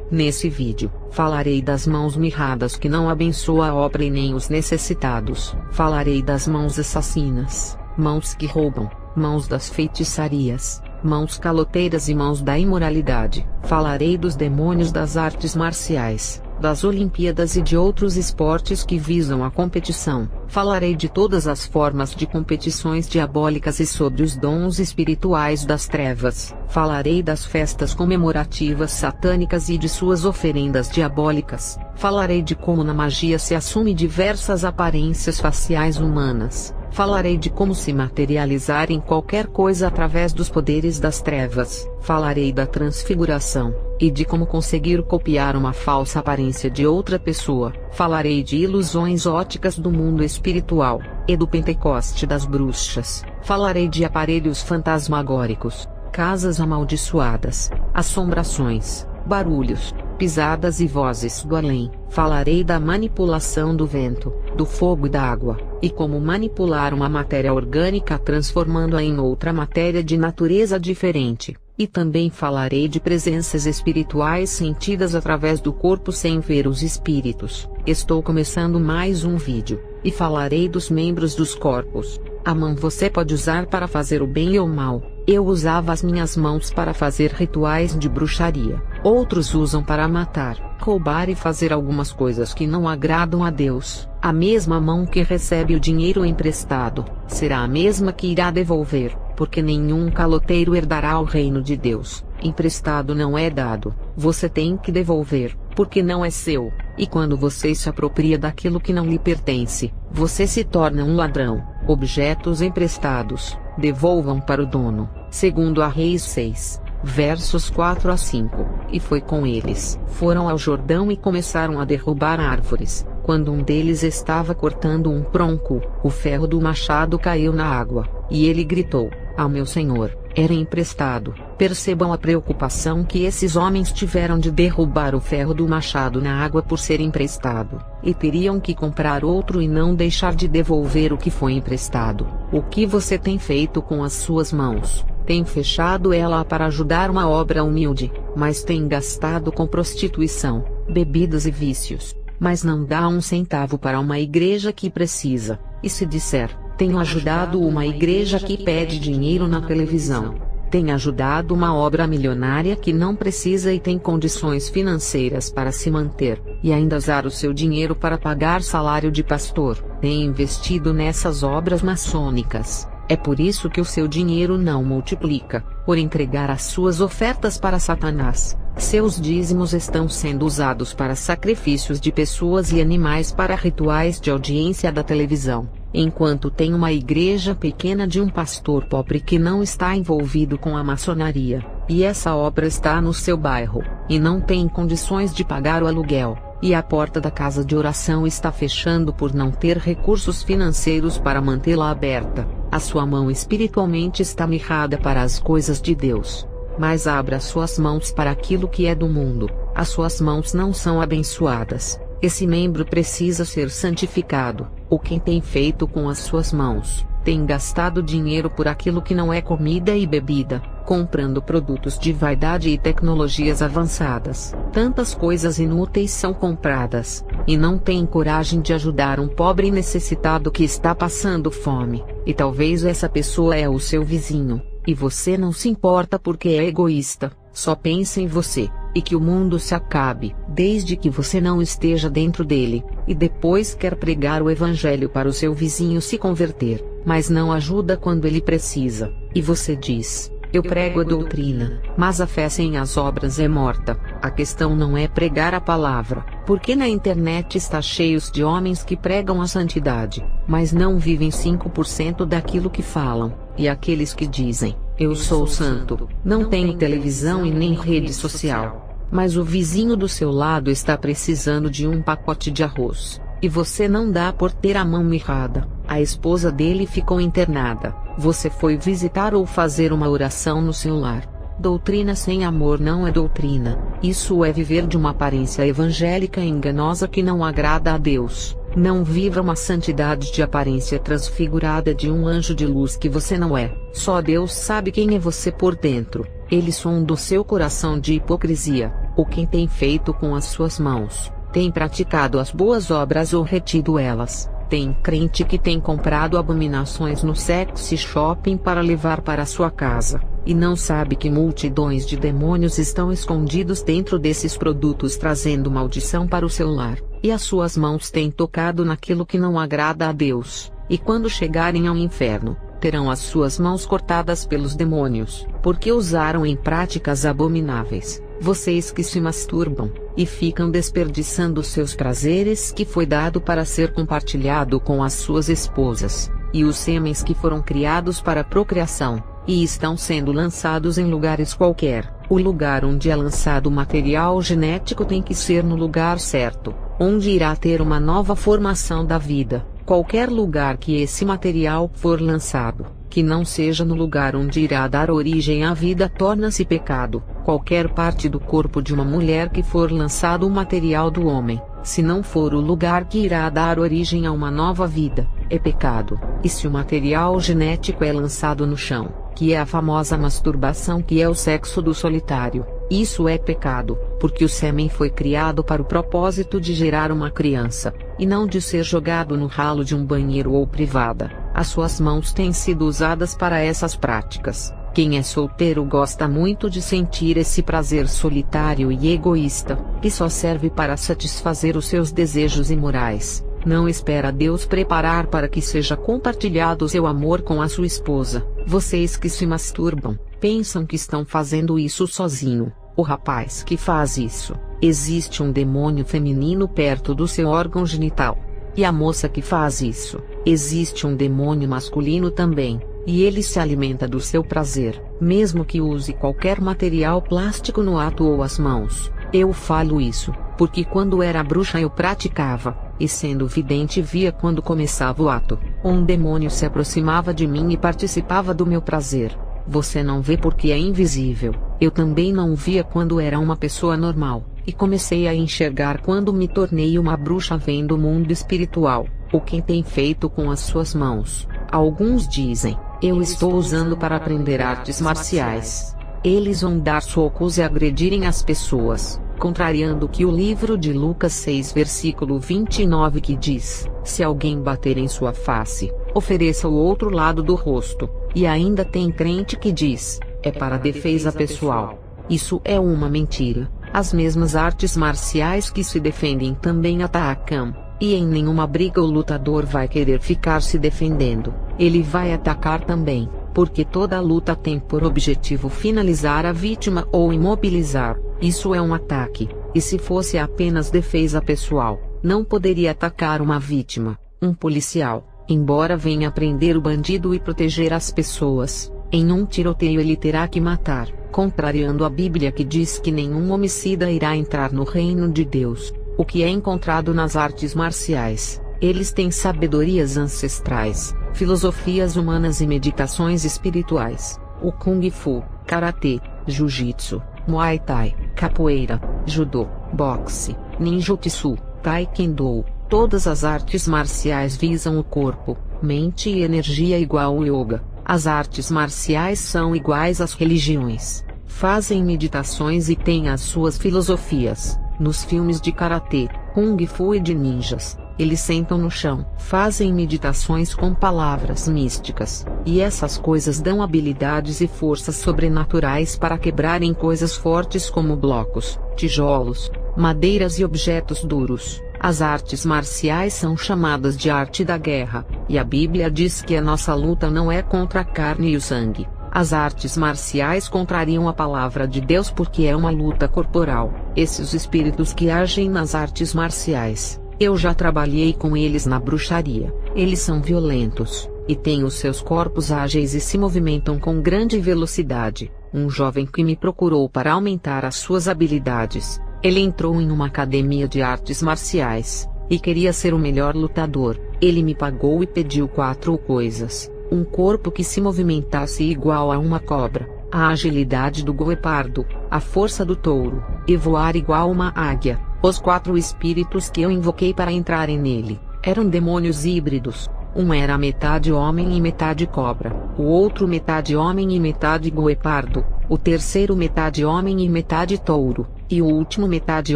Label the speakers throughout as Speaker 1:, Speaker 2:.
Speaker 1: Nesse vídeo, falarei das mãos mirradas que não abençoam a obra e nem os necessitados. Falarei das mãos assassinas, mãos que roubam, mãos das feitiçarias, mãos caloteiras e mãos da imoralidade. Falarei dos demônios das artes marciais, das Olimpíadas e de outros esportes que visam a competição. Falarei de todas as formas de competições diabólicas e sobre os dons espirituais das trevas. Falarei das festas comemorativas satânicas e de suas oferendas diabólicas. Falarei de como na magia se assume diversas aparências faciais humanas. Falarei de como se materializar em qualquer coisa através dos poderes das trevas. Falarei da transfiguração, e de como conseguir copiar uma falsa aparência de outra pessoa. Falarei de ilusões óticas do mundo espiritual, e do Pentecoste das bruxas. Falarei de aparelhos fantasmagóricos, casas amaldiçoadas, assombrações, barulhos, pisadas e vozes do além. Falarei da manipulação do vento, do fogo e da água, e como manipular uma matéria orgânica transformando-a em outra matéria de natureza diferente. E também falarei de presenças espirituais sentidas através do corpo sem ver os espíritos. Estou começando mais um vídeo, e falarei dos membros dos corpos. A mão você pode usar para fazer o bem ou o mal. Eu usava as minhas mãos para fazer rituais de bruxaria. Outros usam para matar, roubar e fazer algumas coisas que não agradam a Deus. A mesma mão que recebe o dinheiro emprestado, será a mesma que irá devolver, porque nenhum caloteiro herdará o reino de Deus. Emprestado não é dado, você tem que devolver, porque não é seu. E quando você se apropria daquilo que não lhe pertence, você se torna um ladrão. Objetos emprestados, devolvam para o dono. Segundo a Reis 6, versos 4 a 5. E foi com eles. Foram ao Jordão e começaram a derrubar árvores. Quando um deles estava cortando um tronco, o ferro do machado caiu na água, e ele gritou: "Ah, meu senhor, era emprestado." Percebam a preocupação que esses homens tiveram de derrubar o ferro do machado na água por ser emprestado, e teriam que comprar outro e não deixar de devolver o que foi emprestado. O que você tem feito com as suas mãos? Tem fechado ela para ajudar uma obra humilde, mas tem gastado com prostituição, bebidas e vícios, mas não dá um centavo para uma igreja que precisa. E se disser: tenho ajudado uma igreja que pede dinheiro na televisão, tem ajudado uma obra milionária que não precisa e tem condições financeiras para se manter, e ainda usar o seu dinheiro para pagar salário de pastor, tem investido nessas obras maçônicas. É por isso que o seu dinheiro não multiplica, por entregar as suas ofertas para Satanás. Seus dízimos estão sendo usados para sacrifícios de pessoas e animais para rituais de audiência da televisão, enquanto tem uma igreja pequena de um pastor pobre que não está envolvido com a maçonaria, e essa obra está no seu bairro, e não tem condições de pagar o aluguel, e a porta da casa de oração está fechando por não ter recursos financeiros para mantê-la aberta. A sua mão espiritualmente está mirrada para as coisas de Deus. Mas abra suas mãos para aquilo que é do mundo. As suas mãos não são abençoadas. Esse membro precisa ser santificado. O que tem feito com as suas mãos? Tem gastado dinheiro por aquilo que não é comida e bebida, comprando produtos de vaidade e tecnologias avançadas. Tantas coisas inúteis são compradas, e não tem coragem de ajudar um pobre necessitado que está passando fome. E talvez essa pessoa é o seu vizinho, e você não se importa porque é egoísta, só pensa em você, e que o mundo se acabe, desde que você não esteja dentro dele, e depois quer pregar o evangelho para o seu vizinho se converter, mas não ajuda quando ele precisa. E você diz: eu prego a doutrina, mas a fé sem as obras é morta. A questão não é pregar a palavra, porque na internet está cheios de homens que pregam a santidade, mas não vivem 5% daquilo que falam, e aqueles que dizem: eu sou santo, não têm televisão e nem rede social. Mas o vizinho do seu lado está precisando de um pacote de arroz, e você não dá por ter a mão mirrada. A esposa dele ficou internada, você foi visitar ou fazer uma oração no seu lar. Doutrina sem amor não é doutrina, isso é viver de uma aparência evangélica enganosa que não agrada a Deus. Não viva uma santidade de aparência transfigurada de um anjo de luz que você não é. Só Deus sabe quem é você por dentro. Ele sonda o seu coração de hipocrisia. ou quem tem feito com as suas mãos, tem praticado as boas obras ou retido elas. Tem crente que tem comprado abominações no sexy shopping para levar para sua casa, e não sabe que multidões de demônios estão escondidos dentro desses produtos trazendo maldição para o seu lar, e as suas mãos têm tocado naquilo que não agrada a Deus, e quando chegarem ao inferno, terão as suas mãos cortadas pelos demônios, porque usaram em práticas abomináveis. Vocês que se masturbam, e ficam desperdiçando seus prazeres que foi dado para ser compartilhado com as suas esposas, e os sêmens que foram criados para procriação, e estão sendo lançados em lugares qualquer. O lugar onde é lançado o material genético tem que ser no lugar certo, onde irá ter uma nova formação da vida. Qualquer lugar que esse material for lançado, que não seja no lugar onde irá dar origem à vida, torna-se pecado. Qualquer parte do corpo de uma mulher que for lançado o material do homem, se não for o lugar que irá dar origem a uma nova vida, é pecado. E se o material genético é lançado no chão, que é a famosa masturbação, que é o sexo do solitário, isso é pecado, porque o sêmen foi criado para o propósito de gerar uma criança, e não de ser jogado no ralo de um banheiro ou privada. As suas mãos têm sido usadas para essas práticas. Quem é solteiro gosta muito de sentir esse prazer solitário e egoísta, que só serve para satisfazer os seus desejos imorais. Não espera Deus preparar para que seja compartilhado seu amor com a sua esposa. Vocês que se masturbam, pensam que estão fazendo isso sozinho. O rapaz que faz isso, existe um demônio feminino perto do seu órgão genital. E a moça que faz isso, existe um demônio masculino também, e ele se alimenta do seu prazer, mesmo que use qualquer material plástico no ato ou as mãos. Eu falo isso, porque quando era bruxa eu praticava, e sendo vidente via quando começava o ato, um demônio se aproximava de mim e participava do meu prazer. Você não vê porque é invisível. Eu também não via quando era uma pessoa normal, e comecei a enxergar quando me tornei uma bruxa vendo o mundo espiritual, o que tem feito com as suas mãos. Alguns dizem, eu estou usando para aprender artes marciais. Eles vão dar socos e agredirem as pessoas, contrariando o que o livro de Lucas 6 versículo 29 que diz, se alguém bater em sua face, ofereça o outro lado do rosto. E ainda tem crente que diz, é para defesa pessoal. Isso é uma mentira. As mesmas artes marciais que se defendem também atacam, e em nenhuma briga o lutador vai querer ficar se defendendo, ele vai atacar também, porque toda luta tem por objetivo finalizar a vítima ou imobilizar. Isso é um ataque, e se fosse apenas defesa pessoal, não poderia atacar uma vítima, um policial. Embora venha prender o bandido e proteger as pessoas, em um tiroteio ele terá que matar, contrariando a Bíblia que diz que nenhum homicida irá entrar no reino de Deus. O que é encontrado nas artes marciais, eles têm sabedorias ancestrais, filosofias humanas e meditações espirituais. O Kung Fu, Karatê, Jiu-Jitsu, Muay Thai, Capoeira, Judô, Boxe, Ninjutsu, Taekwondo. Todas as artes marciais visam o corpo, mente e energia igual ao yoga. As artes marciais são iguais às religiões. Fazem meditações e têm as suas filosofias. Nos filmes de karatê, kung fu e de ninjas, eles sentam no chão, fazem meditações com palavras místicas, e essas coisas dão habilidades e forças sobrenaturais para quebrarem coisas fortes como blocos, tijolos, madeiras e objetos duros. As artes marciais são chamadas de arte da guerra, e a Bíblia diz que a nossa luta não é contra a carne e o sangue. As artes marciais contrariam a palavra de Deus porque é uma luta corporal. Esses espíritos que agem nas artes marciais, eu já trabalhei com eles na bruxaria. Eles são violentos, e têm os seus corpos ágeis e se movimentam com grande velocidade. Um jovem que me procurou para aumentar as suas habilidades. Ele entrou em uma academia de artes marciais, e queria ser o melhor lutador. Ele me pagou e pediu 4 coisas: um corpo que se movimentasse igual a uma cobra, a agilidade do guepardo, a força do touro, e voar igual uma águia. Os 4 espíritos que eu invoquei para entrarem nele, eram demônios híbridos. Um era metade homem e metade cobra, o outro metade homem e metade guepardo, o terceiro metade homem e metade touro, e o último metade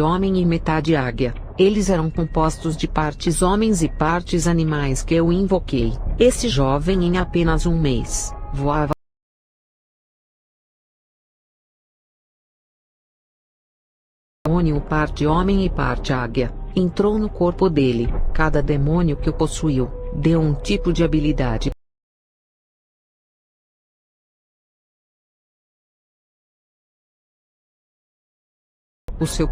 Speaker 1: homem e metade águia. Eles eram compostos de partes homens e partes animais que eu invoquei. Esse jovem em apenas um mês, voava. Demônio parte homem e parte águia, entrou no corpo dele. Cada demônio que o possuiu, deu um tipo de habilidade. O seu